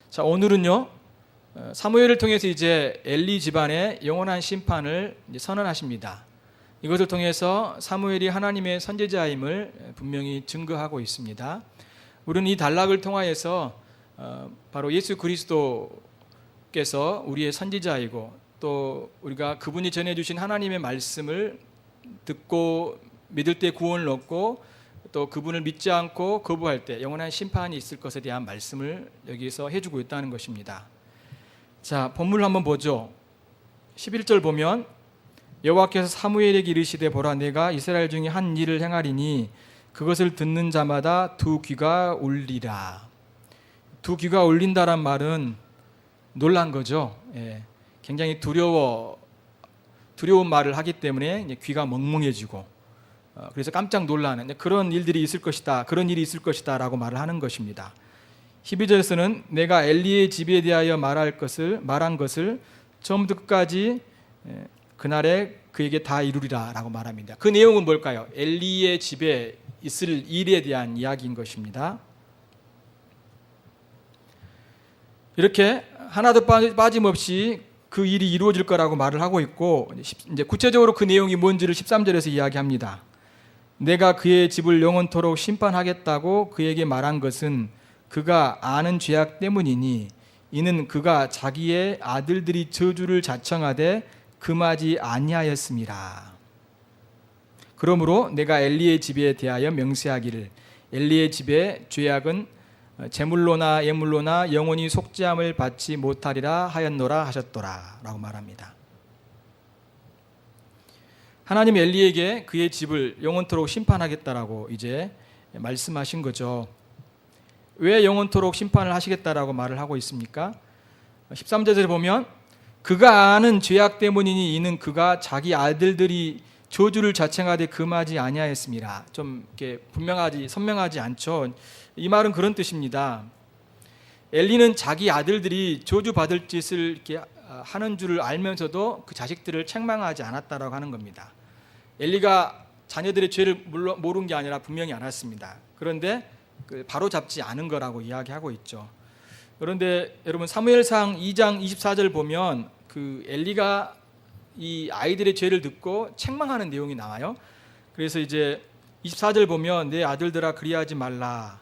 자, 오늘은요, 사무엘을 통해서 이제 엘리 집안의 영원한 심판을 이제 선언하십니다. 이것을 통해서 사무엘이 하나님의 선지자임을 분명히 증거하고 있습니다. 우리는 이 단락을 통하여서 바로 예수 그리스도께서 우리의 선지자이고 또 우리가 그분이 전해주신 하나님의 말씀을 듣고 믿을 때 구원을 얻고 또 그분을 믿지 않고 거부할 때 영원한 심판이 있을 것에 대한 말씀을 여기서 해주고 있다는 것입니다. 자, 본문을 한번 보죠. 11절 보면 여호와께서 사무엘에게 이르시되 보라 내가 이스라엘 중에 한 일을 행하리니 그것을 듣는 자마다 두 귀가 울리라. 두 귀가 울린다란 말은 놀란 거죠. 굉장히 두려운 말을 하기 때문에 귀가 멍멍해지고 그래서 깜짝 놀라는 그런 일들이 있을 것이다. 그런 일이 있을 것이다 라고 말을 하는 것입니다. 12절에서는 내가 엘리의 집에 대하여 말한 것을 처음부터 끝까지 그날에 그에게 다 이루리라 라고 말합니다. 그 내용은 뭘까요? 엘리의 집에 있을 일에 대한 이야기인 것입니다. 이렇게 하나도 빠짐없이 그 일이 이루어질 거라고 말을 하고 있고, 이제 구체적으로 그 내용이 뭔지를 13절에서 이야기합니다. 내가 그의 집을 영원토록 심판하겠다고 그에게 말한 것은 그가 아는 죄악 때문이니 이는 그가 자기의 아들들이 저주를 자청하되 금하지 아니하였음이라. 그러므로 내가 엘리의 집에 대하여 명세하기를 엘리의 집의 죄악은 제물로나 예물로나 영원히 속죄함을 받지 못하리라 하였노라 하셨더라 라고 말합니다. 하나님 엘리에게 그의 집을 영원토록 심판하겠다라고 이제 말씀하신 거죠. 왜 영원토록 심판을 하시겠다라고 말을 하고 있습니까? 13절에 보면 그가 아는 죄악 때문이니 이는 그가 자기 아들들이 저주를 자청하되 금하지 아니하였습니다. 좀 이렇게 선명하지 않죠. 이 말은 그런 뜻입니다. 엘리는 자기 아들들이 저주 받을 짓을 이렇게 하는 줄을 알면서도 그 자식들을 책망하지 않았다라고 하는 겁니다. 엘리가 자녀들의 죄를 모른 게 아니라 분명히 알았습니다. 그런데 바로 잡지 않은 거라고 이야기하고 있죠. 그런데 여러분 사무엘상 2장 24절 보면 그 엘리가 이 아이들의 죄를 듣고 책망하는 내용이 나와요. 그래서 이제 24절 보면 내 아들들아 그리하지 말라.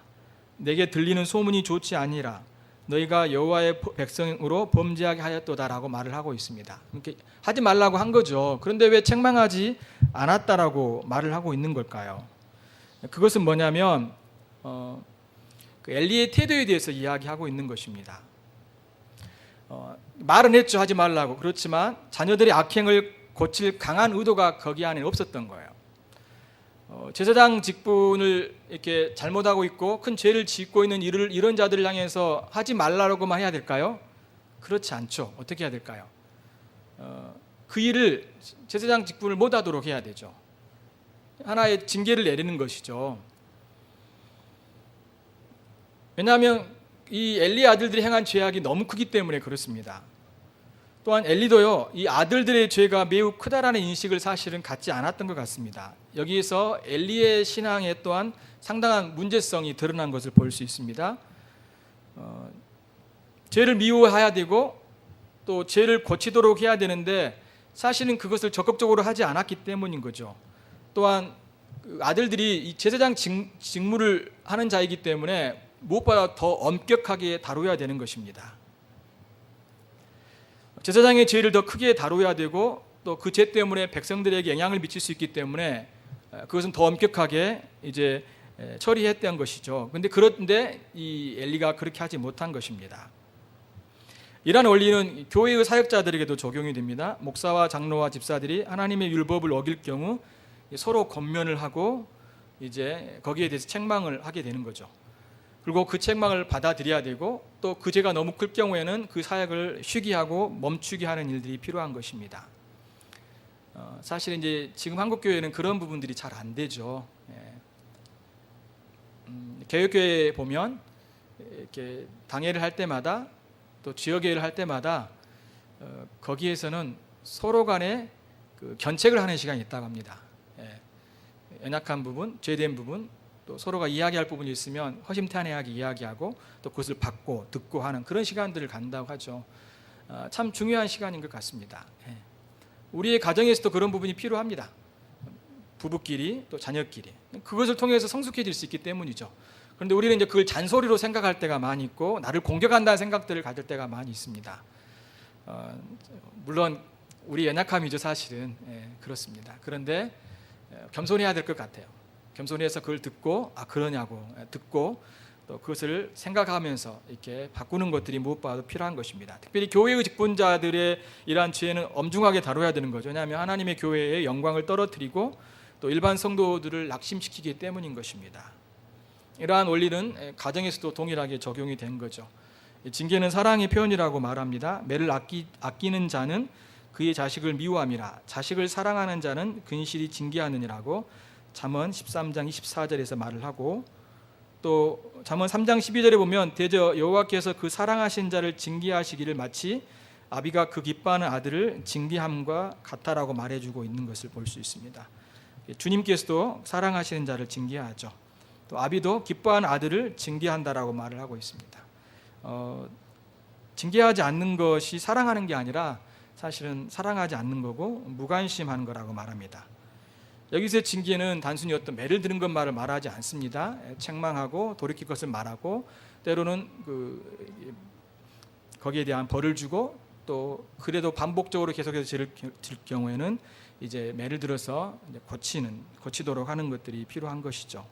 내게 들리는 소문이 좋지 아니라 너희가 여호와의 백성으로 범죄하게 하였도다라고 말을 하고 있습니다. 이렇게 하지 말라고 한 거죠. 그런데 왜 책망하지 않았다라고 말을 하고 있는 걸까요? 그것은 뭐냐면 그 엘리의 태도에 대해서 이야기하고 있는 것입니다. 말은 했죠, 하지 말라고. 그렇지만 자녀들의 악행을 고칠 강한 의도가 거기 안에 없었던 거예요. 제사장 직분을 이렇게 잘못하고 있고 큰 죄를 짓고 있는 이런 자들을 향해서 하지 말라고만 해야 될까요? 그렇지 않죠. 어떻게 해야 될까요? 그 일을 제사장 직분을 못하도록 해야 되죠. 하나의 징계를 내리는 것이죠. 왜냐하면 이 엘리 아들들이 행한 죄악이 너무 크기 때문에 그렇습니다. 또한 엘리도요, 이 아들들의 죄가 매우 크다라는 인식을 사실은 갖지 않았던 것 같습니다. 여기에서 엘리의 신앙에 또한 상당한 문제성이 드러난 것을 볼 수 있습니다. 죄를 미워해야 되고 또 죄를 고치도록 해야 되는데 사실은 그것을 적극적으로 하지 않았기 때문인 거죠. 또한 아들들이 이 제사장 직무를 하는 자이기 때문에 무엇보다 더 엄격하게 다루어야 되는 것입니다. 제사장의 죄를 더 크게 다루어야 되고 또 그 죄 때문에 백성들에게 영향을 미칠 수 있기 때문에 그것은 더 엄격하게 이제 처리했던 것이죠. 그런데 이 엘리가 그렇게 하지 못한 것입니다. 이러한 원리는 교회의 사역자들에게도 적용이 됩니다. 목사와 장로와 집사들이 하나님의 율법을 어길 경우 서로 권면을 하고 이제 거기에 대해서 책망을 하게 되는 거죠. 그리고 그 책망을 받아들여야 되고 또 그 죄가 너무 클 경우에는 그 사역을 쉬게 멈추게 하는 일들이 필요한 것입니다. 사실 이제 지금 한국 교회는 그런 부분들이 잘 안 되죠. 개혁교회에 보면 이렇게 당회를 할 때마다 또 지역회의를 할 때마다 거기에서는 서로 간에 그 견책을 하는 시간이 있다고 합니다. 연약한 부분, 죄된 부분, 또 서로가 이야기할 부분이 있으면 허심탄회하게 이야기하고 또 그것을 받고 듣고 하는 그런 시간들을 갖는다고 하죠. 참 중요한 시간인 것 같습니다. 우리의 가정에서도 그런 부분이 필요합니다. 부부끼리 또 자녀끼리 그것을 통해서 성숙해질 수 있기 때문이죠. 그런데 우리는 이제 그걸 잔소리로 생각할 때가 많이 있고 나를 공격한다는 생각들을 가질 때가 많이 있습니다. 물론 우리 연약함이죠, 사실은. 그렇습니다. 그런데 겸손해야 될 것 같아요. 겸손해서 그걸 듣고 그러냐고 듣고 또 그것을 생각하면서 이렇게 바꾸는 것들이 무엇보다도 필요한 것입니다. 특별히 교회의 직분자들의 이러한 죄는 엄중하게 다뤄야 되는 거죠. 왜냐하면 하나님의 교회의 영광을 떨어뜨리고 또 일반 성도들을 낙심시키기 때문인 것입니다. 이러한 원리는 가정에서도 동일하게 적용이 된 거죠. 징계는 사랑의 표현이라고 말합니다. 매를 아끼는 자는 그의 자식을 미워함이라 자식을 사랑하는 자는 근실히 징계하느니라고 잠언 13장 24절에서 말을 하고 또 잠언 3장 12절에 보면 대저 여호와께서 그 사랑하신 자를 징계하시기를 마치 아비가 그 기뻐하는 아들을 징계함과 같다라고 말해주고 있는 것을 볼 수 있습니다. 주님께서도 사랑하시는 자를 징계하죠. 또 아비도 기뻐하는 아들을 징계한다라고 말을 하고 있습니다. 징계하지 않는 것이 사랑하는 게 아니라 사실은 사랑하지 않는 거고 무관심한 거라고 말합니다. 여기서 징계는 단순히 어떤 매를 드는 것만을 말하지 않습니다. 책망하고 돌이킬 것을 말하고 때로는 거기에 대한 벌을 주고 또 그래도 반복적으로 계속해서 죄를 질 경우에는 이제 매를 들어서 이제 고치도록 하는 것들이 필요한 것이죠.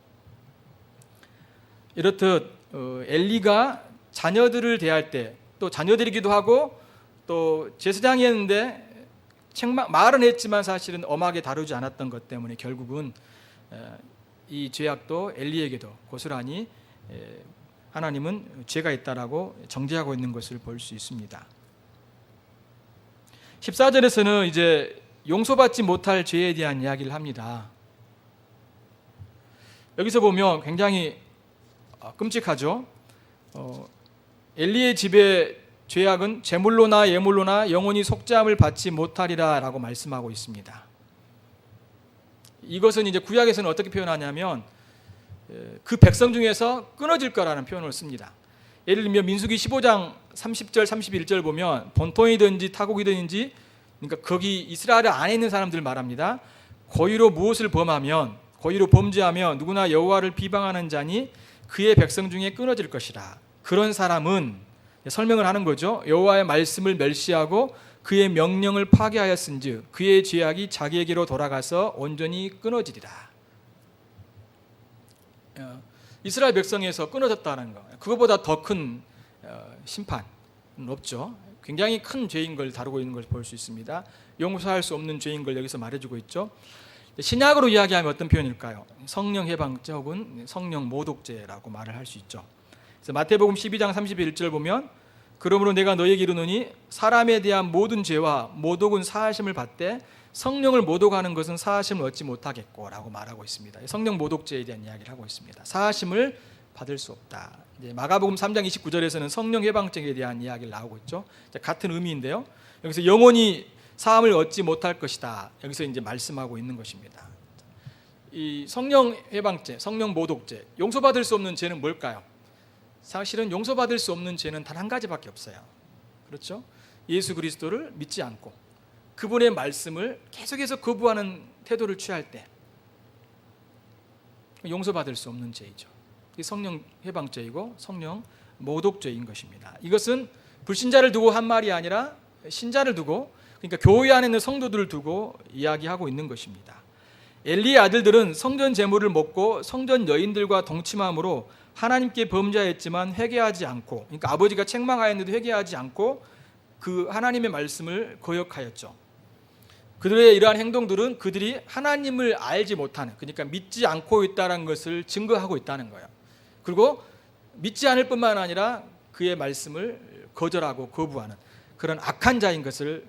이렇듯 엘리가 자녀들을 대할 때 또 자녀들이기도 하고 또 제사장이었는데 말은 했지만 사실은 엄하게 다루지 않았던 것 때문에 결국은 이 죄악도 엘리에게도 고스란히 하나님은 죄가 있다라고 정죄하고 있는 것을 볼 수 있습니다. 14절에서는 이제 용서받지 못할 죄에 대한 이야기를 합니다. 여기서 보면 굉장히 끔찍하죠. 엘리의 집의 죄악은 제물로나 예물로나 영원히 속죄함을 받지 못하리라 라고 말씀하고 있습니다. 이것은 이제 구약에서는 어떻게 표현하냐면 그 백성 중에서 끊어질 거라는 표현을 씁니다. 예를 들면 민수기 15장 30절 31절 보면 본토이든지 타국이든지 그러니까 거기 이스라엘 안에 있는 사람들 말합니다. 고의로 무엇을 범하면 고의로 범죄하며 누구나 여호와를 비방하는 자니 그의 백성 중에 끊어질 것이라. 그런 사람은 설명을 하는 거죠. 여호와의 말씀을 멸시하고 그의 명령을 파괴하였은즉 그의 죄악이 자기에게로 돌아가서 온전히 끊어지리라. 이스라엘 백성에서 끊어졌다는 거. 그것보다 더 큰 심판은 없죠. 굉장히 큰 죄인 걸 다루고 있는 것을 볼 수 있습니다. 용서할 수 없는 죄인 걸 여기서 말해주고 있죠. 신약으로 이야기하면 어떤 표현일까요? 성령 해방죄 혹은 성령 모독죄라고 말을 할 수 있죠. 그래서 마태복음 12장 31절 보면 그러므로 내가 너에게 이르노니 사람에 대한 모든 죄와 모독은 사하심을 받되 성령을 모독하는 것은 사하심을 얻지 못하겠고 라고 말하고 있습니다. 성령 모독죄에 대한 이야기를 하고 있습니다. 사하심을 받을 수 없다. 이제 마가복음 3장 29절에서는 성령 해방죄에 대한 이야기를 나오고 있죠. 같은 의미인데요. 여기서 영원히 사함을 얻지 못할 것이다. 여기서 이제 말씀하고 있는 것입니다. 이 성령 해방죄, 성령 모독죄, 용서받을 수 없는 죄는 뭘까요? 사실은 용서받을 수 없는 죄는 단 한 가지밖에 없어요. 그렇죠? 예수 그리스도를 믿지 않고 그분의 말씀을 계속해서 거부하는 태도를 취할 때 용서받을 수 없는 죄이죠. 이 성령 해방죄이고 성령 모독죄인 것입니다. 이것은 불신자를 두고 한 말이 아니라 신자를 두고 그러니까 교회 안에 있는 성도들을 두고 이야기하고 있는 것입니다. 엘리의 아들들은 성전 제물을 먹고 성전 여인들과 동침함으로 하나님께 범죄했지만 회개하지 않고 그러니까 아버지가 책망하였는데도 회개하지 않고 그 하나님의 말씀을 거역하였죠. 그들의 이러한 행동들은 그들이 하나님을 알지 못하는 그러니까 믿지 않고 있다는 것을 증거하고 있다는 거예요. 그리고 믿지 않을 뿐만 아니라 그의 말씀을 거절하고 거부하는 그런 악한 자인 것을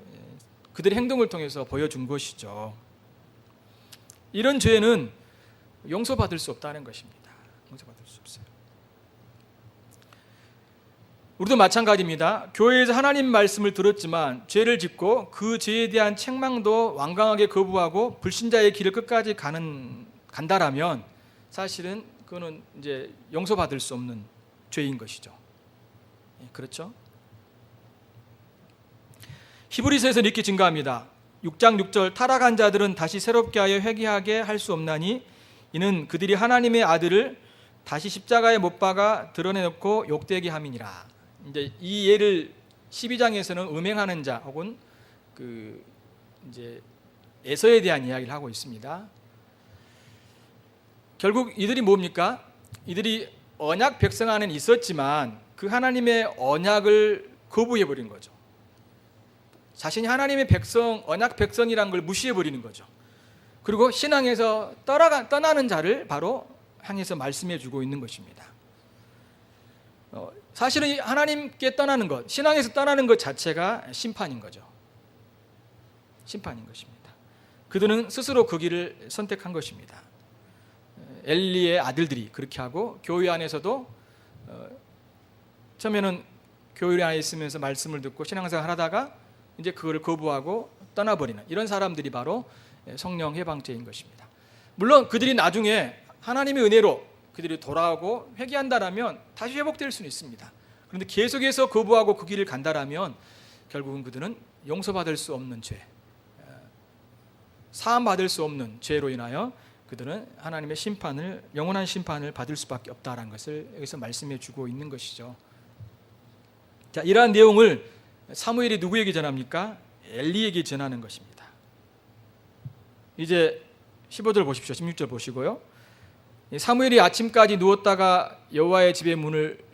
그들의 행동을 통해서 보여준 것이죠. 이런 죄는 용서받을 수 없다는 것입니다. 용서받을 수 없어요. 우리도 마찬가지입니다. 교회에서 하나님 말씀을 들었지만 죄를 짓고 그 죄에 대한 책망도 완강하게 거부하고 불신자의 길을 끝까지 간다라면 사실은 그거는 이제 용서받을 수 없는 죄인 것이죠. 그렇죠? 히브리서에서 이렇게 증가합니다. 6장 6절 타락한 자들은 다시 새롭게 하여 회개하게 할 수 없나니 이는 그들이 하나님의 아들을 다시 십자가에 못 박아 드러내놓고 욕되게 함이니라. 이제 이 예를 12장에서는 음행하는 자 혹은 그 이제 에서에 대한 이야기를 하고 있습니다. 결국 이들이 뭡니까? 이들이 언약 백성 안에 있었지만 그 하나님의 언약을 거부해 버린 거죠. 자신이 하나님의 백성, 언약 백성이란 걸 무시해 버리는 거죠. 그리고 신앙에서 떠나는 자를 바로 향해서 말씀해 주고 있는 것입니다. 사실은 하나님께 떠나는 것, 신앙에서 떠나는 것 자체가 심판인 거죠. 심판인 것입니다. 그들은 스스로 그 길을 선택한 것입니다. 엘리의 아들들이 그렇게 하고 교회 안에서도 처음에는 교회 안에 있으면서 말씀을 듣고 신앙생활 하다가 이제 그거를 거부하고 떠나버리는 이런 사람들이 바로 성령 해방죄인 것입니다. 물론 그들이 나중에 하나님의 은혜로 그들이 돌아오고 회개한다라면 다시 회복될 수는 있습니다. 그런데 계속해서 거부하고 그 길을 간다라면 결국은 그들은 용서받을 수 없는 죄, 사함받을 수 없는 죄로 인하여 그들은 하나님의 심판을, 영원한 심판을 받을 수밖에 없다라는 것을 여기서 말씀해 주고 있는 것이죠. 자, 이러한 내용을 사무엘이 누구에게 전합니까? 엘리에게 전하는 것입니다. 이제 15절 보십시오. 16절 보시고요. 사무엘이 아침까지 누웠다가 여호와의 집의 문을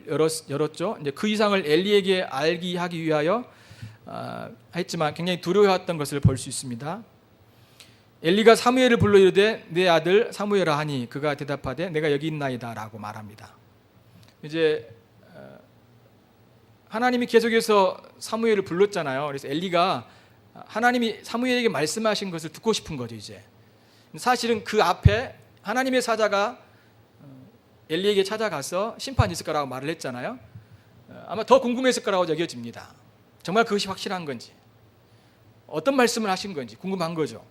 열었죠. 이제 그 이상을 엘리에게 알게 하기 위하여 했지만 굉장히 두려워했던 것을 볼 수 있습니다. 엘리가 사무엘을 불러 이르되 내 아들 사무엘아 하니 그가 대답하되 내가 여기 있나이다라고 말합니다. 이제 하나님이 계속해서 사무엘을 불렀잖아요. 그래서 엘리가 하나님이 사무엘에게 말씀하신 것을 듣고 싶은 거죠. 이제 사실은 그 앞에 하나님의 사자가 엘리에게 찾아가서 심판이 있을 거라고 말을 했잖아요. 아마 더 궁금했을 거라고 여겨집니다. 정말 그것이 확실한 건지, 어떤 말씀을 하신 건지 궁금한 거죠.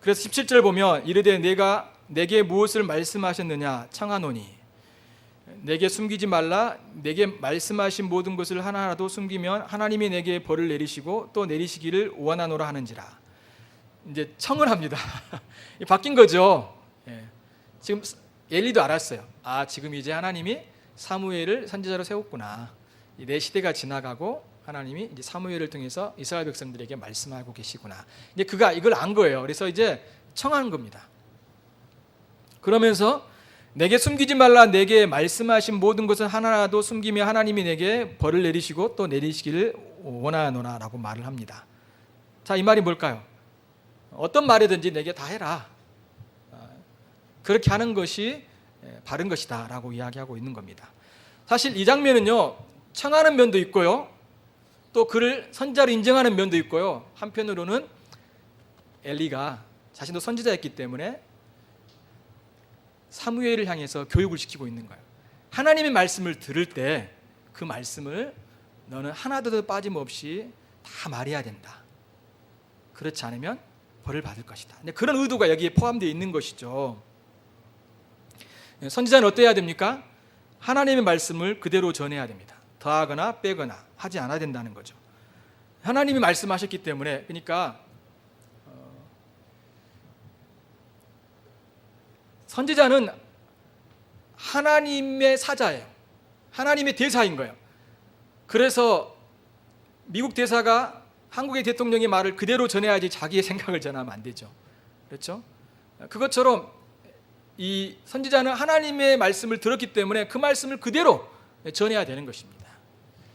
그래서 17절 보면 이르되 내가 내게 무엇을 말씀하셨느냐 청하노니 내게 숨기지 말라. 내게 말씀하신 모든 것을 하나라도 숨기면 하나님이 내게 벌을 내리시고 또 내리시기를 원하노라 하는지라. 이제 청을 합니다. 바뀐 거죠. 지금 엘리도 알았어요. 아, 지금 이제 하나님이 사무엘을 선지자로 세웠구나. 내 시대가 지나가고 하나님이 이제 사무엘을 통해서 이스라엘 백성들에게 말씀하고 계시구나. 이제 그가 이걸 안 거예요. 그래서 이제 청하는 겁니다. 그러면서 내게 숨기지 말라. 내게 말씀하신 모든 것은 하나라도 숨기며 하나님이 내게 벌을 내리시고 또 내리시기를 원하노라라고 말을 합니다. 자, 이 말이 뭘까요? 어떤 말이든지 내게 다 해라. 그렇게 하는 것이 바른 것이다 라고 이야기하고 있는 겁니다. 사실 이 장면은요, 청하는 면도 있고요, 또 그를 선지자로 인정하는 면도 있고요, 한편으로는 엘리가 자신도 선지자였기 때문에 사무엘을 향해서 교육을 시키고 있는 거예요. 하나님의 말씀을 들을 때 그 말씀을 너는 하나도 빠짐없이 다 말해야 된다. 그렇지 않으면 벌을 받을 것이다. 그런 의도가 여기에 포함되어 있는 것이죠. 선지자는 어때야 됩니까? 하나님의 말씀을 그대로 전해야 됩니다. 더하거나 빼거나 하지 않아야 된다는 거죠. 하나님이 말씀하셨기 때문에, 그러니까 선지자는 하나님의 사자예요. 하나님의 대사인 거예요. 그래서 미국 대사가 한국의 대통령의 말을 그대로 전해야지 자기의 생각을 전하면 안 되죠. 그렇죠? 그것처럼 이 선지자는 하나님의 말씀을 들었기 때문에 그 말씀을 그대로 전해야 되는 것입니다.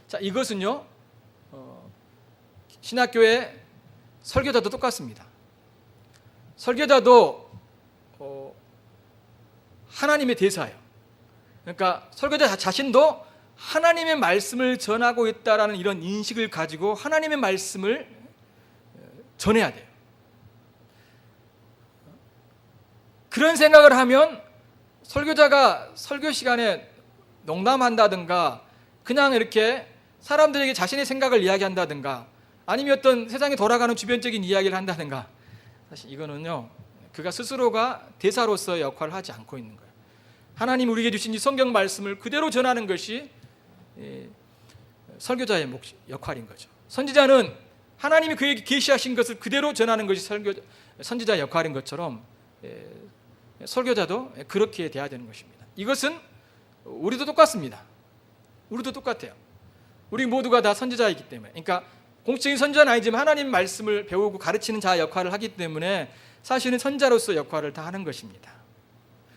자, 이것은요, 신학교의 설교자도 똑같습니다. 설교자도 하나님의 대사예요. 그러니까 설교자 자신도 하나님의 말씀을 전하고 있다라는 이런 인식을 가지고 하나님의 말씀을 전해야 돼요. 그런 생각을 하면 설교자가 설교 시간에 농담한다든가 그냥 이렇게 사람들에게 자신의 생각을 이야기한다든가 아니면 어떤 세상에 돌아가는 주변적인 이야기를 한다든가, 사실 이거는요, 그가 스스로가 대사로서의 역할을 하지 않고 있는 거예요. 하나님 우리에게 주신 이 성경 말씀을 그대로 전하는 것이 설교자의 역할인 거죠. 선지자는 하나님이 그에게 계시하신 것을 그대로 전하는 것이 선지자의 역할인 것처럼 설교자도 그렇게 돼야 되는 것입니다. 이것은 우리도 똑같습니다. 우리도 똑같아요. 우리 모두가 다 선지자이기 때문에, 그러니까 공식적인 선지자는 아니지만 하나님 말씀을 배우고 가르치는 자 역할을 하기 때문에 사실은 선지자로서 역할을 다 하는 것입니다.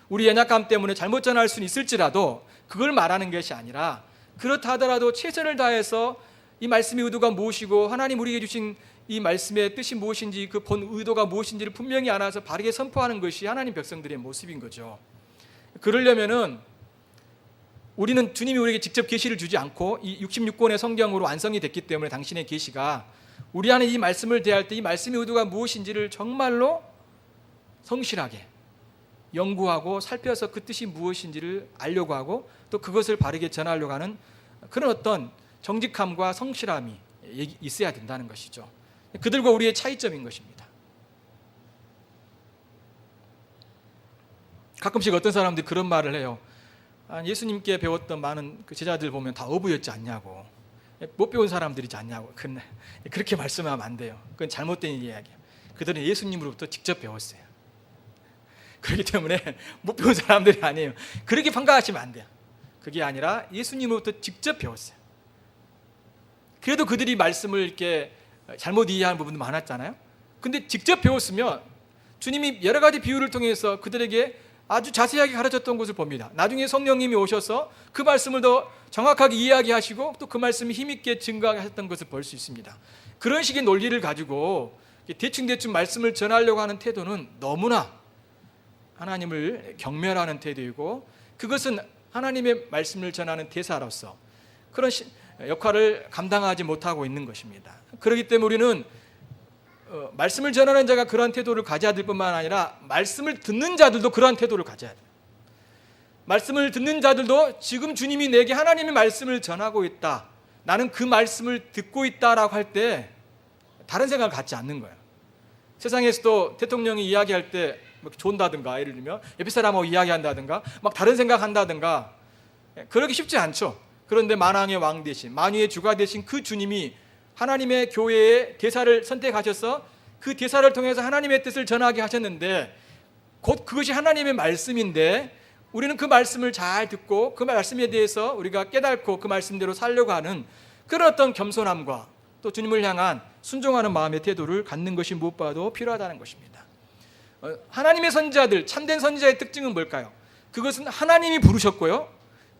우리 연약함 때문에 잘못 전할 수는 있을지라도 그걸 말하는 것이 아니라, 그렇다 하더라도 최선을 다해서 이 말씀의 의도가 무엇이고 하나님 우리에게 주신 이 말씀의 뜻이 무엇인지, 그 본 의도가 무엇인지를 분명히 알아서 바르게 선포하는 것이 하나님 백성들의 모습인 거죠. 그러려면은 우리는 주님이 우리에게 직접 계시를 주지 않고 이 66권의 성경으로 완성이 됐기 때문에 당신의 계시가 우리 안에 이 말씀을 대할 때 이 말씀의 의도가 무엇인지를 정말로 성실하게 연구하고 살펴서 그 뜻이 무엇인지를 알려고 하고 또 그것을 바르게 전하려고 하는 그런 어떤 정직함과 성실함이 있어야 된다는 것이죠. 그들과 우리의 차이점인 것입니다. 가끔씩 어떤 사람들이 그런 말을 해요. 예수님께 배웠던 많은 그 제자들 보면 다 어부였지 않냐고, 못 배운 사람들이지 않냐고, 그렇게 말씀하면 안 돼요. 그건 잘못된 이야기예요. 그들은 예수님으로부터 직접 배웠어요. 그렇기 때문에 못 배운 사람들이 아니에요. 그렇게 판가하시면 안 돼요. 그게 아니라 예수님으로부터 직접 배웠어요. 그래도 그들이 말씀을 이렇게 잘못 이해하는 부분도 많았잖아요. 근데 직접 배웠으면 주님이 여러 가지 비유를 통해서 그들에게 아주 자세하게 가르쳤던 것을 봅니다. 나중에 성령님이 오셔서 그 말씀을 더 정확하게 이야기하시고 또 그 말씀이 힘있게 증거하셨던 것을 볼 수 있습니다. 그런 식의 논리를 가지고 대충대충 말씀을 전하려고 하는 태도는 너무나 하나님을 경멸하는 태도이고, 그것은 하나님의 말씀을 전하는 대사로서 그런 역할을 감당하지 못하고 있는 것입니다. 그렇기 때문에 우리는 말씀을 전하는 자가 그러한 태도를 가져야 될 뿐만 아니라 말씀을 듣는 자들도 그러한 태도를 가져야 돼요. 말씀을 듣는 자들도 지금 주님이 내게 하나님의 말씀을 전하고 있다, 나는 그 말씀을 듣고 있다라고 할 때 다른 생각을 갖지 않는 거예요. 세상에서도 대통령이 이야기할 때 막 존다든가, 예를 들면 옆에 사람하고 이야기한다든가 막 다른 생각한다든가, 그러기 쉽지 않죠. 그런데 만왕의 왕 대신, 만유의 주가 되신 그 주님이 하나님의 교회의 대사를 선택하셔서 그 대사를 통해서 하나님의 뜻을 전하게 하셨는데, 곧 그것이 하나님의 말씀인데 우리는 그 말씀을 잘 듣고 그 말씀에 대해서 우리가 깨닫고 그 말씀대로 살려고 하는 그런 어떤 겸손함과 또 주님을 향한 순종하는 마음의 태도를 갖는 것이 무엇보다도 필요하다는 것입니다. 하나님의 선지자들, 참된 선지자의 특징은 뭘까요? 그것은 하나님이 부르셨고요,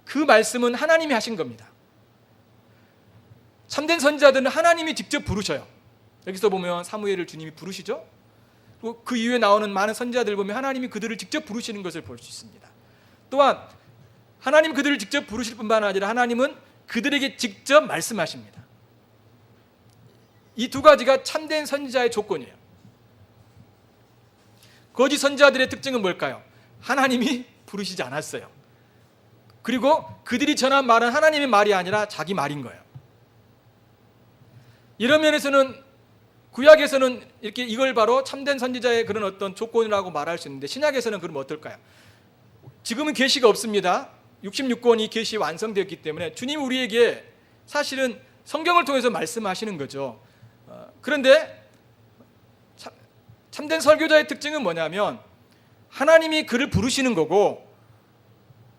그 말씀은 하나님이 하신 겁니다. 참된 선지자들은 하나님이 직접 부르셔요. 여기서 보면 사무엘을 주님이 부르시죠. 또 그 이후에 나오는 많은 선지자들 보면 하나님이 그들을 직접 부르시는 것을 볼 수 있습니다. 또한 하나님 그들을 직접 부르실 뿐만 아니라 하나님은 그들에게 직접 말씀하십니다. 이 두 가지가 참된 선지자의 조건이에요. 거짓 선지자들의 특징은 뭘까요? 하나님이 부르시지 않았어요. 그리고 그들이 전한 말은 하나님의 말이 아니라 자기 말인 거예요. 이런 면에서는 구약에서는 이렇게 이걸 바로 참된 선지자의 그런 어떤 조건이라고 말할 수 있는데, 신약에서는 그럼 어떨까요? 지금은 계시가 없습니다. 66권이 계시 완성되었기 때문에 주님이 우리에게 사실은 성경을 통해서 말씀하시는 거죠. 그런데 참된 설교자의 특징은 뭐냐면 하나님이 그를 부르시는 거고,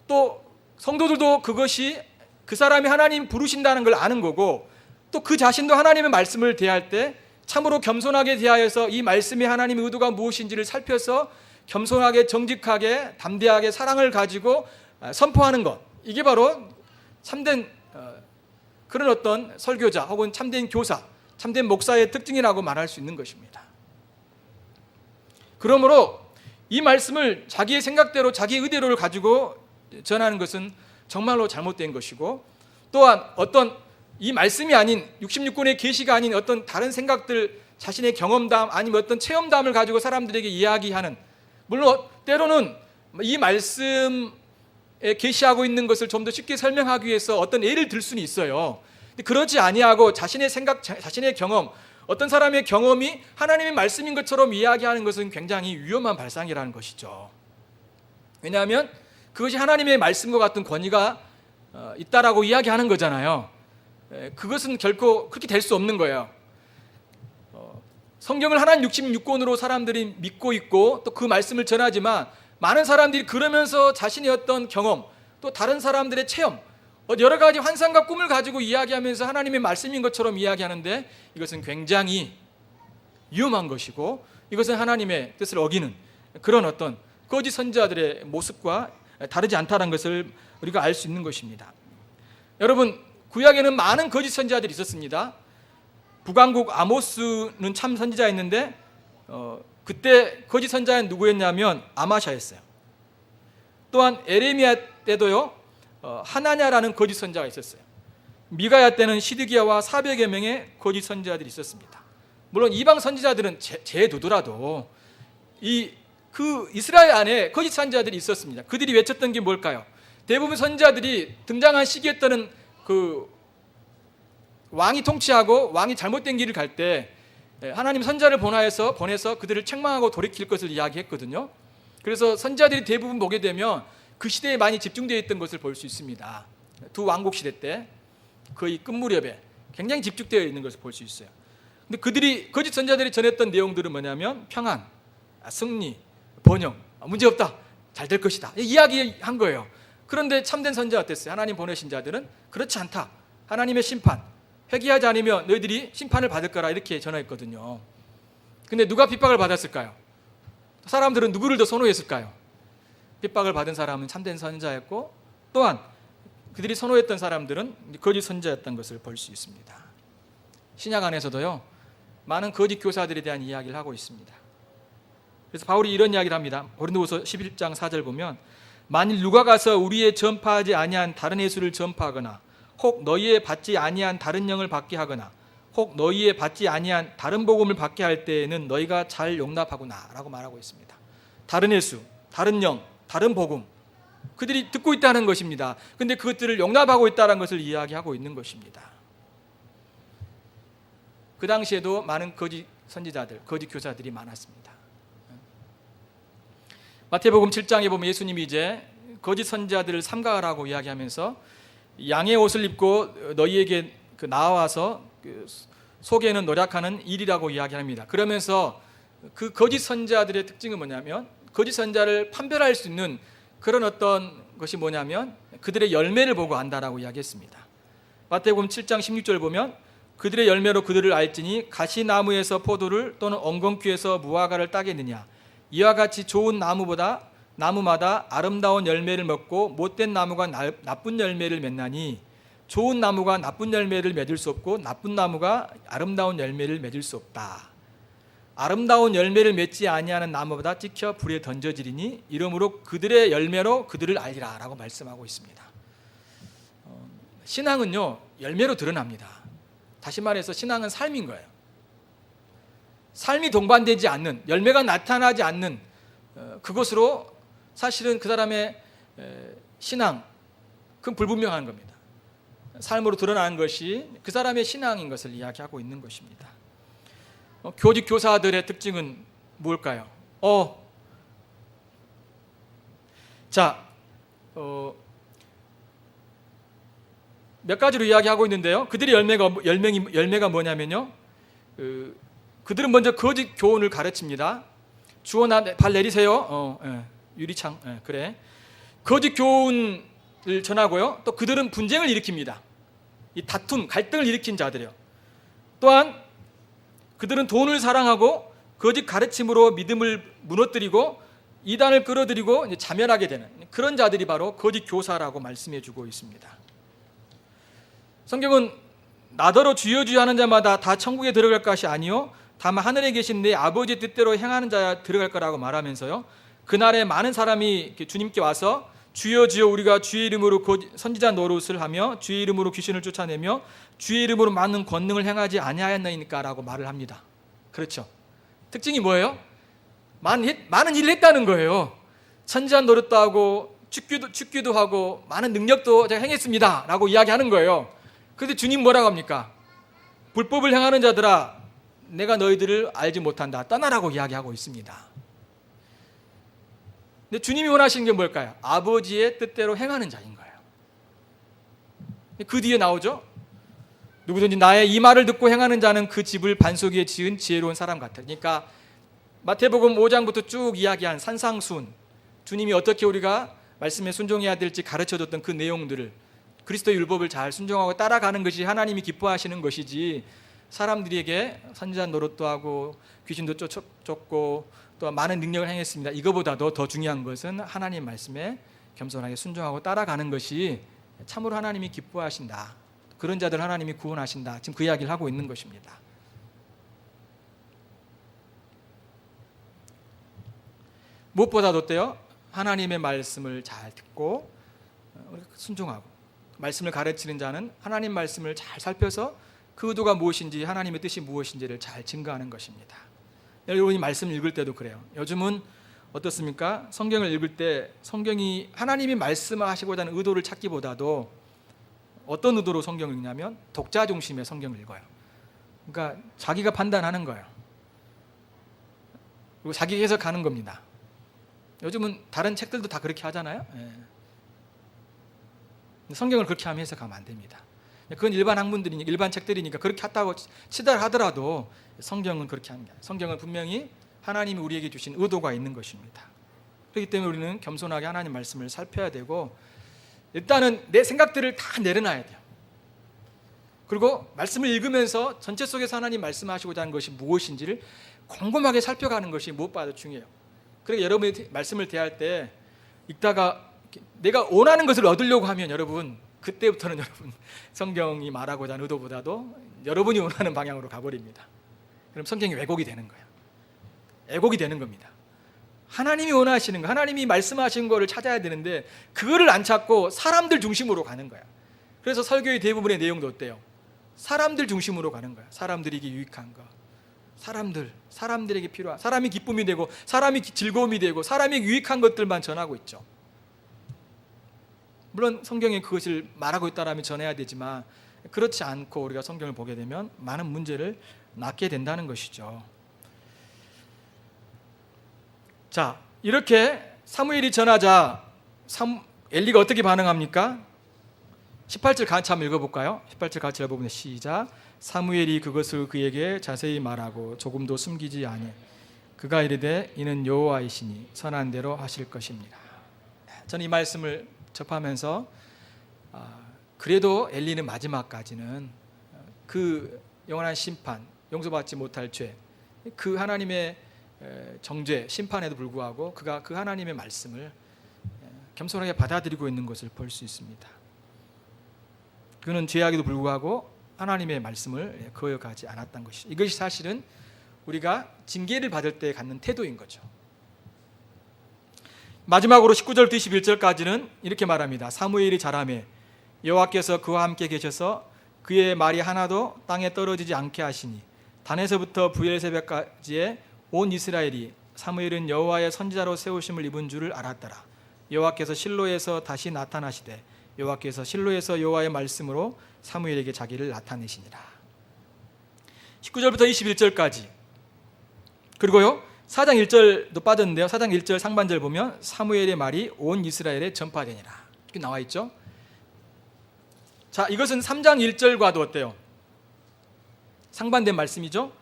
또 성도들도 그것이 그 사람이 하나님 부르신다는 걸 아는 거고, 또 그 자신도 하나님의 말씀을 대할 때 참으로 겸손하게 대하여서 이 말씀이 하나님의 의도가 무엇인지를 살펴서 겸손하게 정직하게 담대하게 사랑을 가지고 선포하는 것, 이게 바로 참된 그런 어떤 설교자 혹은 참된 교사, 참된 목사의 특징이라고 말할 수 있는 것입니다. 그러므로 이 말씀을 자기의 생각대로 자기의 의대로를 가지고 전하는 것은 정말로 잘못된 것이고, 또한 어떤 이 말씀이 아닌 66권의 계시가 아닌 어떤 다른 생각들, 자신의 경험담 아니면 어떤 체험담을 가지고 사람들에게 이야기하는, 물론 때로는 이 말씀에 계시하고 있는 것을 좀 더 쉽게 설명하기 위해서 어떤 예를 들 수는 있어요. 근데 그러지 아니하고 자신의 생각, 자신의 경험, 어떤 사람의 경험이 하나님의 말씀인 것처럼 이야기하는 것은 굉장히 위험한 발상이라는 것이죠. 왜냐하면 그것이 하나님의 말씀과 같은 권위가 있다라고 이야기하는 거잖아요. 그것은 결코 그렇게 될 수 없는 거예요. 성경을 하나님 66권으로 사람들이 믿고 있고 또 그 말씀을 전하지만 많은 사람들이 그러면서 자신의 어떤 경험 또 다른 사람들의 체험 여러 가지 환상과 꿈을 가지고 이야기하면서 하나님의 말씀인 것처럼 이야기하는데 이것은 굉장히 위험한 것이고 이것은 하나님의 뜻을 어기는 그런 어떤 거짓 선지자들의 모습과 다르지 않다는 것을 우리가 알 수 있는 것입니다. 여러분, 구약에는 많은 거짓 선지자들이 있었습니다. 북왕국 아모스는 참 선지자였는데 그때 거짓 선지자는 누구였냐면 아마샤였어요. 또한 에레미야 때도요 하나냐라는 거짓 선지자가 있었어요. 미가야 때는 시드기야와 400여 명의 거짓 선지자들이 있었습니다. 물론 이방 선지자들은 제도더라도 그 이스라엘 안에 거짓 선지자들이 있었습니다. 그들이 외쳤던 게 뭘까요? 대부분 선지자들이 등장한 시기였던 그 왕이 통치하고 왕이 잘못된 길을 갈 때 하나님 선지자를 보내서 그들을 책망하고 돌이킬 것을 이야기했거든요. 그래서 선지자들이 대부분 보게 되면 그 시대에 많이 집중되어 있던 것을 볼 수 있습니다. 두 왕국 시대 때 거의 끝 무렵에 굉장히 집중되어 있는 것을 볼 수 있어요. 근데 그들이 거짓 선지자들이 전했던 내용들은 뭐냐면 평안, 승리, 번영, 문제없다, 잘 될 것이다 이야기한 거예요. 그런데 참된 선지자가 어땠어요? 하나님 보내신 자들은 그렇지 않다, 하나님의 심판, 회개하지 않으면 너희들이 심판을 받을 거라 이렇게 전했거든요. 근데 누가 핍박을 받았을까요? 사람들은 누구를 더 선호했을까요? 핍박을 받은 사람은 참된 선지자였고 또한 그들이 선호했던 사람들은 거짓 선지자였던 것을 볼 수 있습니다. 신약 안에서도요 많은 거짓 교사들에 대한 이야기를 하고 있습니다. 그래서 바울이 이런 이야기를 합니다. 고린도후서 11장 4절 보면 만일 누가 가서 우리의 전파하지 아니한 다른 예수를 전파하거나 혹 너희의 받지 아니한 다른 영을 받게 하거나 혹 너희의 받지 아니한 다른 복음을 받게 할 때에는 너희가 잘 용납하구나 라고 말하고 있습니다. 다른 예수, 다른 영, 다른 복음 그들이 듣고 있다는 것입니다. 그런데 그것들을 용납하고 있다는 것을 이야기하고 있는 것입니다. 그 당시에도 많은 거짓 선지자들, 거짓 교사들이 많았습니다. 마태복음 7장에 보면 예수님이 이제 거짓 선지자들을 삼가하라고 이야기하면서 양의 옷을 입고 너희에게 나와서 속에는 노력하는 일이라고 이야기합니다. 그러면서 그 거짓 선지자들의 특징은 뭐냐면 거짓 선지자를 판별할 수 있는 그런 어떤 것이 뭐냐면 그들의 열매를 보고 안다라고 이야기했습니다. 마태복음 7장 16절 보면 그들의 열매로 그들을 알지니 가시나무에서 포도를 또는 엉겅퀴에서 무화과를 따겠느냐 이와 같이 좋은 나무마다 아름다운 열매를 맺고 못된 나무가 나쁜 열매를 맺나니 좋은 나무가 나쁜 열매를 맺을 수 없고 나쁜 나무가 아름다운 열매를 맺을 수 없다. 아름다운 열매를 맺지 아니하는 나무보다 찍혀 불에 던져지리니 이러므로 그들의 열매로 그들을 알리라 라고 말씀하고 있습니다. 신앙은요 열매로 드러납니다. 다시 말해서 신앙은 삶인 거예요. 삶이 동반되지 않는 열매가 나타나지 않는 그것으로 사실은 그 사람의 신앙 그건 불분명한 겁니다. 삶으로 드러나는 것이 그 사람의 신앙인 것을 이야기하고 있는 것입니다. 교직 교사들의 특징은 뭘까요? 몇 가지로 이야기하고 있는데요. 그들의 열매가 뭐냐면요. 그들은 먼저 거짓 교훈을 가르칩니다. 주원아 발 내리세요. 유리창 그래. 거짓 교훈을 전하고요. 또 그들은 분쟁을 일으킵니다. 이 다툼, 갈등을 일으킨 자들이요. 또한 그들은 돈을 사랑하고 거짓 가르침으로 믿음을 무너뜨리고 이단을 끌어들이고 이제 자멸하게 되는 그런 자들이 바로 거짓 교사라고 말씀해주고 있습니다. 성경은 나더러 주여 주여 하는 자마다 다 천국에 들어갈 것이 아니요 다만 하늘에 계신 내 아버지의 뜻대로 행하는 자야 들어갈 거라고 말하면서요. 그날에 많은 사람이 주님께 와서 주여 주여 우리가 주의 이름으로 선지자 노릇을 하며 주의 이름으로 귀신을 쫓아내며 주의 이름으로 많은 권능을 행하지 아니하였나이까 라고 말을 합니다. 그렇죠. 특징이 뭐예요? 많은 일을 했다는 거예요. 선지자 노릇도 하고 축기도 하고 많은 능력도 제가 행했습니다 라고 이야기하는 거예요. 그런데 주님 뭐라고 합니까? 불법을 행하는 자들아 내가 너희들을 알지 못한다 떠나라고 이야기하고 있습니다. 근데 주님이 원하시는 게 뭘까요? 아버지의 뜻대로 행하는 자인 거예요. 그 뒤에 나오죠. 누구든지 나의 이 말을 듣고 행하는 자는 그 집을 반석 위에 지은 지혜로운 사람 같아. 그러니까 마태복음 5장부터 쭉 이야기한 산상순, 주님이 어떻게 우리가 말씀에 순종해야 될지 가르쳐줬던 그 내용들을, 그리스도의 율법을 잘 순종하고 따라가는 것이 하나님이 기뻐하시는 것이지, 사람들에게 선지자 노릇도 하고 귀신도 쫓고 또 많은 능력을 행했습니다, 이거보다도 더 중요한 것은 하나님 말씀에 겸손하게 순종하고 따라가는 것이 참으로 하나님이 기뻐하신다, 그런 자들 하나님이 구원하신다, 지금 그 이야기를 하고 있는 것입니다. 무엇보다도 어때요? 하나님의 말씀을 잘 듣고 순종하고, 말씀을 가르치는 자는 하나님 말씀을 잘 살펴서 그 의도가 무엇인지, 하나님의 뜻이 무엇인지를 잘 증거하는 것입니다. 여러분이 말씀을 읽을 때도 그래요. 요즘은 어떻습니까? 성경을 읽을 때 성경이 하나님이 말씀하시고자 하는 의도를 찾기보다도 어떤 의도로 성경을 읽냐면 독자 중심의 성경을 읽어요. 그러니까 자기가 판단하는 거예요. 그리고 자기가 해석하는 겁니다. 요즘은 다른 책들도 다 그렇게 하잖아요. 성경을 그렇게 하면 해석하면 안 됩니다. 그건 일반 학문들이니까, 일반 책들이니까 그렇게 했다고 치달을 하더라도 성경은 그렇게 하는 게 아니에요. 성경은 분명히 하나님이 우리에게 주신 의도가 있는 것입니다. 그렇기 때문에 우리는 겸손하게 하나님 말씀을 살펴야 되고, 일단은 내 생각들을 다 내려놔야 돼요. 그리고 말씀을 읽으면서 전체 속에서 하나님 말씀하시고자 하는 것이 무엇인지를 곰곰하게 살펴가는 것이 무엇보다 중요해요. 그러니까 여러분이 말씀을 대할 때 읽다가 내가 원하는 것을 얻으려고 하면 여러분, 그때부터는 여러분 성경이 말하고자 하는 의도보다도 여러분이 원하는 방향으로 가버립니다. 그럼 성경이 왜곡이 되는 거예요. 왜곡이 되는 겁니다. 하나님이 원하시는 거, 하나님이 말씀하신 거를 찾아야 되는데 그거를 안 찾고 사람들 중심으로 가는 거야. 그래서 설교의 대부분의 내용도 어때요? 사람들 중심으로 가는 거야. 사람들에게 유익한 거, 사람들에게 필요한, 사람이 기쁨이 되고 사람이 즐거움이 되고 사람이 유익한 것들만 전하고 있죠. 물론 성경에 그것을 말하고 있다라면 전해야 되지만, 그렇지 않고 우리가 성경을 보게 되면 많은 문제를 낳게 된다는 것이죠. 자, 이렇게 사무엘이 전하자 엘리가 어떻게 반응합니까? 18절 같이 한번 읽어볼까요? 18절 같이 읽어보면 시작. 사무엘이 그것을 그에게 자세히 말하고 조금도 숨기지 아니해 그가 이르되 이는 여호와이시니 선한 대로 하실 것입니다. 저는 이 말씀을 접하면서 그래도 엘리는 마지막까지는 그 영원한 심판, 용서받지 못할 죄, 그 하나님의 정죄, 심판에도 불구하고 그가 그 하나님의 말씀을 겸손하게 받아들이고 있는 것을 볼 수 있습니다. 그는 죄악에도 불구하고 하나님의 말씀을 거역하지 않았던 것이죠. 이것이 사실은 우리가 징계를 받을 때 갖는 태도인 거죠. 마지막으로 19절부터 21절까지는 이렇게 말합니다. 사무엘이 자라매 여호와께서 그와 함께 계셔서 그의 말이 하나도 땅에 떨어지지 않게 하시니 단에서부터 브엘세바까지의 온 이스라엘이 사무엘은 여호와의 선지자로 세우심을 입은 줄을 알았더라. 여호와께서 실로에서 다시 나타나시되 여호와께서 실로에서 여호와의 말씀으로 사무엘에게 자기를 나타내시니라. 19절부터 21절까지. 그리고요 4장 1절도 빠졌는데요, 4장 1절 상반절 보면 사무엘의 말이 온 이스라엘에 전파되니라 이렇게 나와 있죠. 자, 이것은 3장 1절과도 어때요? 상반된 말씀이죠.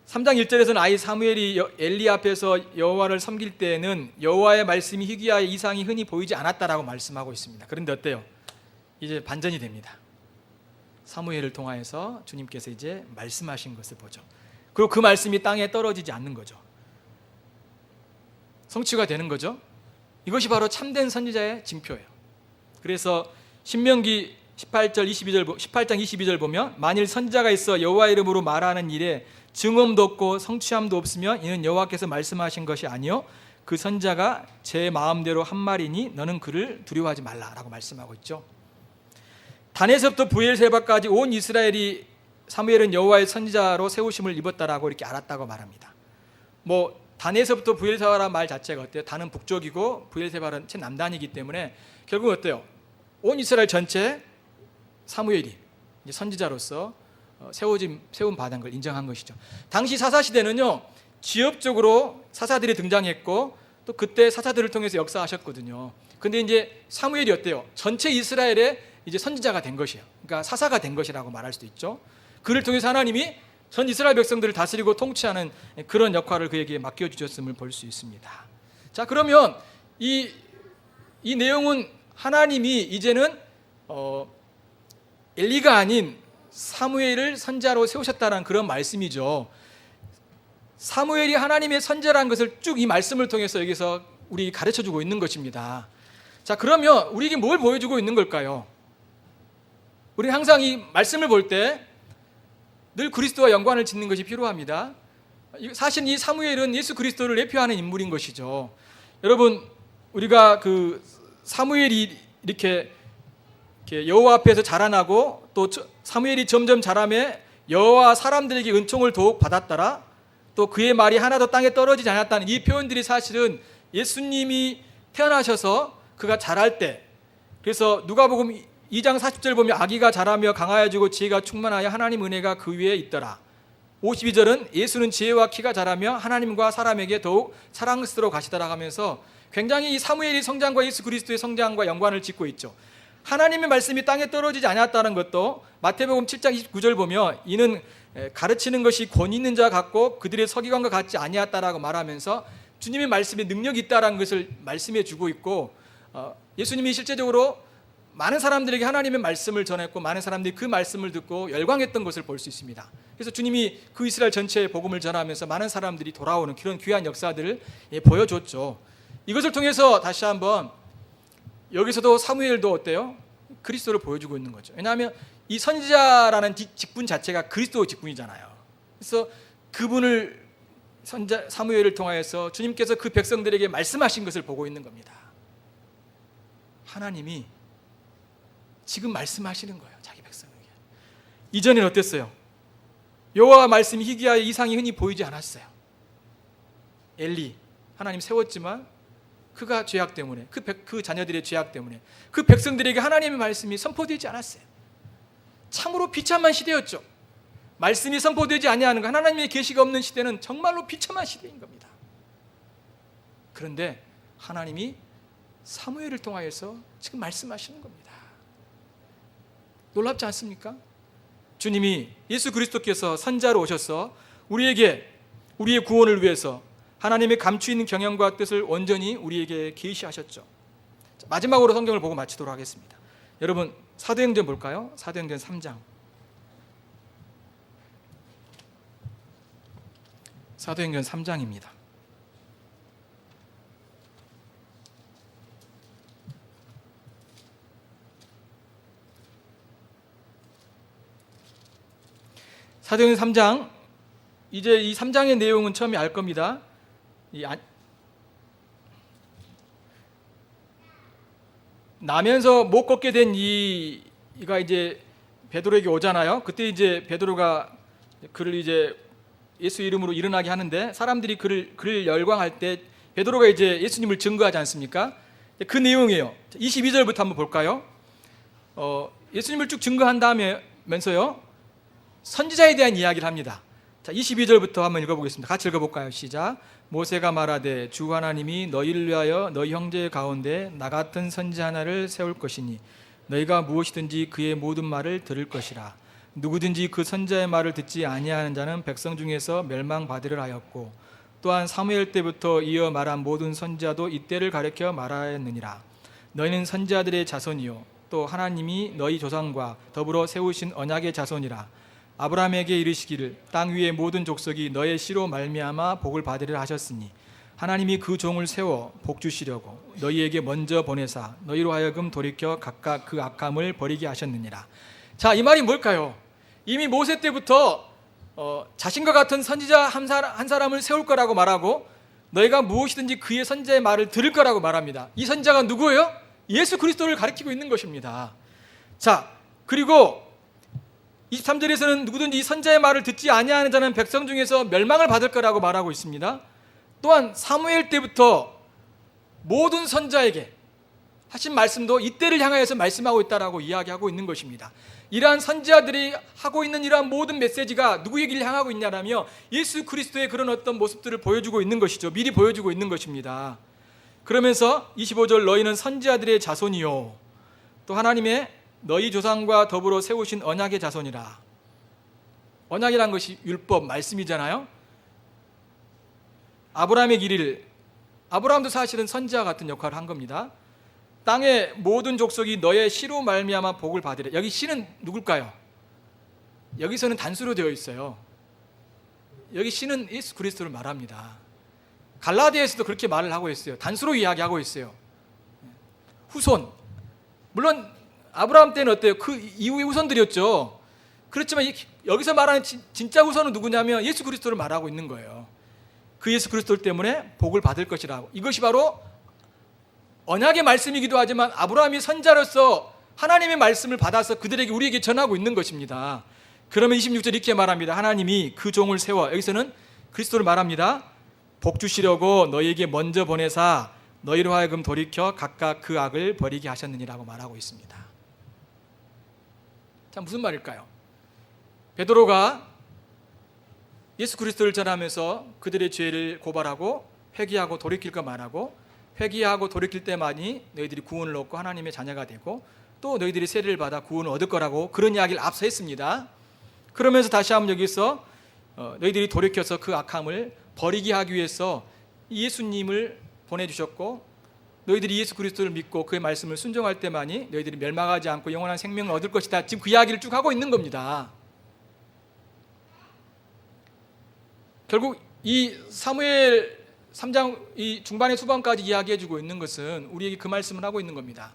3장 1절에서는 아이 사무엘이 엘리 앞에서 여호와를 섬길 때에는 여호와의 말씀이 희귀하여 이상이 흔히 보이지 않았다라고 말씀하고 있습니다. 그런데 어때요? 이제 반전이 됩니다. 사무엘을 통하여서 주님께서 이제 말씀하신 것을 보죠. 그리고 그 말씀이 땅에 떨어지지 않는 거죠. 성취가 되는 거죠. 이것이 바로 참된 선지자의 징표예요. 그래서 신명기 18장 22절 보면 만일 선지자가 있어 여호와 이름으로 말하는 일에 증언도 없고 성취함도 없으면 이는 여호와께서 말씀하신 것이 아니요 그 선지자가 제 마음대로 한 말이니 너는 그를 두려워하지 말라라고 말씀하고 있죠. 단에서부터 브엘세바까지 온 이스라엘이 사무엘은 여호와의 선지자로 세우심을 입었다라고 이렇게 알았다고 말합니다. 단에서부터 브엘세바라는 말 자체가 어때요? 단은 북쪽이고 브엘세바는 남단이기 때문에 결국 어때요? 온 이스라엘 전체 사무엘이 이제 선지자로서 세운 받은 걸 인정한 것이죠. 당시 사사시대는요 지역적으로 사사들이 등장했고 또 그때 사사들을 통해서 역사하셨거든요. 근데 이제 사무엘이 어때요? 전체 이스라엘의 이제 선지자가 된 것이에요. 그러니까 사사가 된 것이라고 말할 수도 있죠. 그를 통해서 하나님이 전 이스라엘 백성들을 다스리고 통치하는 그런 역할을 그에게 맡겨주셨음을 볼 수 있습니다. 자, 그러면 이 내용은 하나님이 이제는 엘리가 아닌 사무엘을 선지자로 세우셨다는 그런 말씀이죠. 사무엘이 하나님의 선지자라는 것을 쭉 이 말씀을 통해서 여기서 우리 가르쳐주고 있는 것입니다. 자, 그러면 우리에게 뭘 보여주고 있는 걸까요? 우리는 항상 이 말씀을 볼 때 늘 그리스도와 연관을 짓는 것이 필요합니다. 사실 이 사무엘은 예수 그리스도를 대표하는 인물인 것이죠. 여러분, 우리가 그 사무엘이 이렇게 여호와 앞에서 자라나고 또 사무엘이 점점 자라매 여호와 사람들에게 은총을 더욱 받았더라, 또 그의 말이 하나도 땅에 떨어지지 않았다는 이 표현들이 사실은 예수님이 태어나셔서 그가 자랄 때, 그래서 누가복음 2장 40절 보면 아기가 자라며 강하여지고 지혜가 충만하여 하나님 은혜가 그 위에 있더라. 52절은 예수는 지혜와 키가 자라며 하나님과 사람에게 더욱 사랑스러워 가시더라 하면서 굉장히 이 사무엘이 성장과 예수 그리스도의 성장과 연관을 짓고 있죠. 하나님의 말씀이 땅에 떨어지지 않았다는 것도 마태복음 7장 29절 보면 이는 가르치는 것이 권위 있는 자 같고 그들의 서기관과 같지 아니었다라고 말하면서 주님의 말씀에 능력이 있다라는 것을 말씀해 주고 있고, 예수님이 실제적으로 많은 사람들에게 하나님의 말씀을 전했고 많은 사람들이 그 말씀을 듣고 열광했던 것을 볼 수 있습니다. 그래서 주님이 그 이스라엘 전체에 복음을 전하면서 많은 사람들이 돌아오는 그런 귀한 역사들을 보여줬죠. 이것을 통해서 다시 한번 여기서도 사무엘도 어때요? 그리스도를 보여주고 있는 거죠. 왜냐하면 이 선지자라는 직분 자체가 그리스도 직분이잖아요. 그래서 그분을 사무엘을 통하여서 주님께서 그 백성들에게 말씀하신 것을 보고 있는 겁니다. 하나님이 지금 말씀하시는 거예요, 자기 백성에게. 이전에는 어땠어요? 여호와 말씀이 희귀하여 이상이 흔히 보이지 않았어요. 엘리, 하나님 세웠지만 그가 죄악 때문에, 그 자녀들의 죄악 때문에 그 백성들에게 하나님의 말씀이 선포되지 않았어요. 참으로 비참한 시대였죠. 말씀이 선포되지 아니하는 것, 하나님의 계시가 없는 시대는 정말로 비참한 시대인 겁니다. 그런데 하나님이 사무엘을 통하여서 지금 말씀하시는 겁니다. 놀랍지 않습니까? 주님이 예수 그리스도께서 선지자로 오셔서 우리에게 우리의 구원을 위해서 하나님의 감추 있는 경영과 뜻을 온전히 우리에게 계시하셨죠. 마지막으로 성경을 보고 마치도록 하겠습니다. 여러분, 사도행전 볼까요? 사도행전 3장. 사도행전 3장입니다. 사도행전 3장, 이제 이 3장의 내용은 처음에 알 겁니다. 나면서 못 걷게 된 이가 이제 베드로에게 오잖아요. 그때 이제 베드로가 그를 이제 예수 이름으로 일어나게 하는데 사람들이 그를 열광할 때 베드로가 이제 예수님을 증거하지 않습니까? 그 내용이에요. 22절부터 한번 볼까요? 예수님을 쭉 증거한 다음에면서요 선지자에 대한 이야기를 합니다. 자, 22절부터 한번 읽어보겠습니다. 같이 읽어볼까요? 시작. 모세가 말하되 주 하나님이 너희를 위하여 너희 형제 가운데 나 같은 선지자 하나를 세울 것이니 너희가 무엇이든지 그의 모든 말을 들을 것이라. 누구든지 그 선지자의 말을 듣지 아니하는 자는 백성 중에서 멸망받으리라 하였고, 또한 사무엘 때부터 이어 말한 모든 선지자도 이때를 가리켜 말하였느니라. 너희는 선지자들의 자손이요 또 하나님이 너희 조상과 더불어 세우신 언약의 자손이라. 아브라함에게 이르시기를 땅 위의 모든 족속이 너의 씨로 말미암아 복을 받으리라 하셨으니 하나님이 그 종을 세워 복 주시려고 너희에게 먼저 보내사 너희로 하여금 돌이켜 각각 그 악함을 버리게 하셨느니라. 자, 이 말이 뭘까요? 이미 모세 때부터 자신과 같은 선지자 한 사람을 세울 거라고 말하고 너희가 무엇이든지 그의 선지자의 말을 들을 거라고 말합니다. 이 선지자가 누구예요? 예수 그리스도를 가리키고 있는 것입니다. 자, 그리고 23절에서는 누구든지 이 선지자의 말을 듣지 아니하는 자는 백성 중에서 멸망을 받을 거라고 말하고 있습니다. 또한 사무엘 때부터 모든 선지자에게 하신 말씀도 이때를 향하여서 말씀하고 있다라고 이야기하고 있는 것입니다. 이러한 선지자들이 하고 있는 이러한 모든 메시지가 누구에게 향하고 있냐라면 예수 그리스도의 그런 어떤 모습들을 보여주고 있는 것이죠. 미리 보여주고 있는 것입니다. 그러면서 25절 너희는 선지자들의 자손이요 또 하나님의 너희 조상과 더불어 세우신 언약의 자손이라. 언약이란 것이 율법, 말씀이잖아요. 아브라함의 길이를, 아브라함도 사실은 선지자 같은 역할을 한 겁니다. 땅의 모든 족속이 너의 씨로 말미암아 복을 받으래. 여기 씨는 누굴까요? 여기서는 단수로 되어 있어요. 여기 씨는 예수 그리스도를 말합니다. 갈라디아에서도 그렇게 말을 하고 있어요. 단수로 이야기하고 있어요. 후손. 물론 아브라함 때는 어때요? 그 이후의 후손들이었죠. 그렇지만 여기서 말하는 진짜 후손은 누구냐면 예수 그리스도를 말하고 있는 거예요. 그 예수 그리스도 때문에 복을 받을 것이라고. 이것이 바로 언약의 말씀이기도 하지만 아브라함이 선자로서 하나님의 말씀을 받아서 그들에게 우리에게 전하고 있는 것입니다. 그러면 26절 이렇게 말합니다. 하나님이 그 종을 세워, 여기서는 그리스도를 말합니다. 복 주시려고 너희에게 먼저 보내사 너희로 하여금 돌이켜 각각 그 악을 버리게 하셨느니라고 말하고 있습니다. 자, 무슨 말일까요? 베드로가 예수 그리스도를 전하면서 그들의 죄를 고발하고 회개하고 돌이킬 것 말하고, 회개하고 돌이킬 때만이 너희들이 구원을 얻고 하나님의 자녀가 되고 또 너희들이 세례를 받아 구원을 얻을 거라고 그런 이야기를 앞서 했습니다. 그러면서 다시 한번 여기서 너희들이 돌이켜서 그 악함을 버리게 하기 위해서 예수님을 보내주셨고 너희들이 예수 그리스도를 믿고 그의 말씀을 순종할 때만이 너희들이 멸망하지 않고 영원한 생명을 얻을 것이다. 지금 그 이야기를 쭉 하고 있는 겁니다. 결국 이 사무엘 3장 이 중반의 수반까지 이야기해주고 있는 것은 우리에게 그 말씀을 하고 있는 겁니다.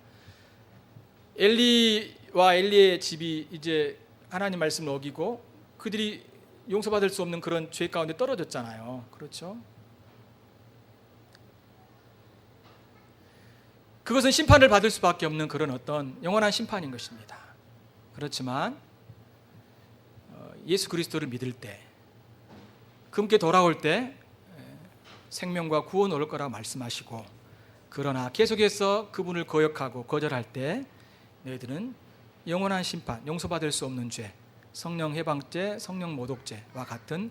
엘리와 엘리의 집이 이제 하나님 말씀을 어기고 그들이 용서받을 수 없는 그런 죄 가운데 떨어졌잖아요. 그렇죠? 그것은 심판을 받을 수밖에 없는 그런 어떤 영원한 심판인 것입니다. 그렇지만 예수 그리스도를 믿을 때, 그분께 돌아올 때 생명과 구원 얻을 거라고 말씀하시고, 그러나 계속해서 그분을 거역하고 거절할 때 너희들은 영원한 심판, 용서받을 수 없는 죄, 성령 해방죄, 성령 모독죄와 같은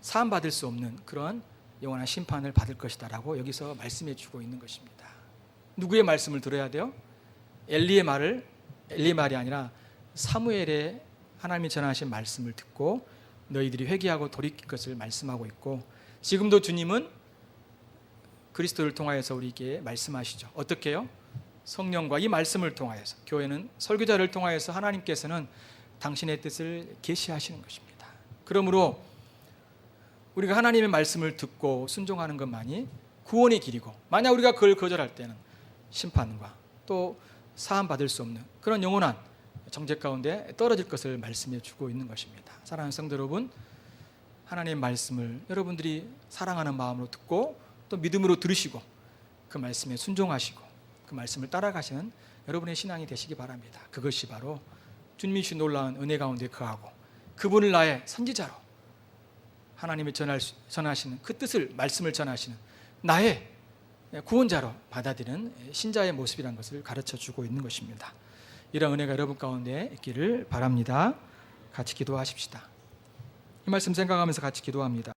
사함받을 수 없는 그런 영원한 심판을 받을 것이다라고 여기서 말씀해 주고 있는 것입니다. 누구의 말씀을 들어야 돼요? 엘리의 말이 아니라 사무엘의 하나님이 전하신 말씀을 듣고 너희들이 회개하고 돌이킬 것을 말씀하고 있고, 지금도 주님은 그리스도를 통하여서 우리에게 말씀하시죠. 어떻게 해요? 성령과 이 말씀을 통하여서, 교회는 설교자를 통하여서 하나님께서는 당신의 뜻을 계시하시는 것입니다. 그러므로 우리가 하나님의 말씀을 듣고 순종하는 것만이 구원의 길이고, 만약 우리가 그걸 거절할 때는 심판과 또 사함받을 수 없는 그런 영원한 정죄 가운데 떨어질 것을 말씀해 주고 있는 것입니다. 사랑하는 성도 여러분, 하나님의 말씀을 여러분들이 사랑하는 마음으로 듣고 또 믿음으로 들으시고 그 말씀에 순종하시고 그 말씀을 따라가시는 여러분의 신앙이 되시기 바랍니다. 그것이 바로 주님이 주신 놀라운 은혜 가운데 거하고 그분을 나의 선지자로 하나님이 전하시는 그 뜻을, 말씀을 전하시는 나의 구원자로 받아들이는 신자의 모습이라는 것을 가르쳐주고 있는 것입니다. 이런 은혜가 여러분 가운데 있기를 바랍니다. 같이 기도하십시다. 이 말씀 생각하면서 같이 기도합니다.